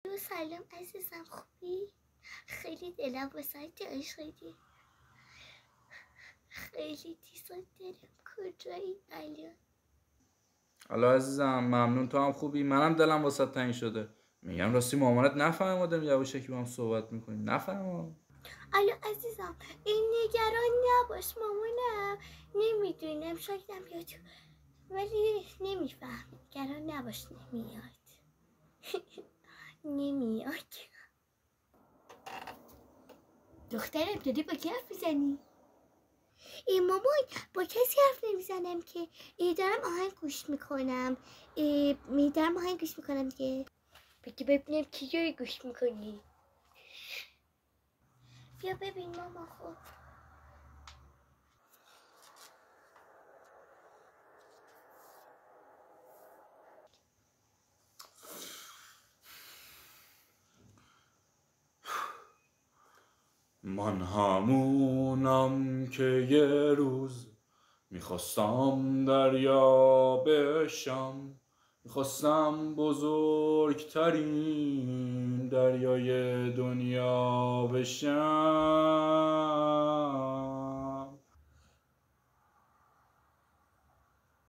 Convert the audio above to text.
سلام عزیزم، خوبی؟ خیلی دلم واسه جای خیلی دوست دارم. کجایی الان؟ حالا عزیزم ممنون، تو هم خوبی؟ منم دلم واسه تنگ شده. میگم راستی مامانت نفهمیدم یواشکی با هم صحبت میکنیم. نفهمم. الو عزیزم، این نگران نباش، مامانم نمیدونم شایدم بیاد تو، ولی نمیفهم. نگران نباش، نمیاد. نمیاد. دخترم داری با کی حرف میزنی؟ ای مامان، با کسی حرف نمیزنم که. دارم آهنگ گوش میکنم. دارم آهنگ گوش میکنم دیگه. بگی ببینم کی جایی گوش میکنی؟ بیا ببین ماما. خب من همونم که یه روز میخواستم دریا بشم، میخواستم بزرگترین دریای دنیا بشم.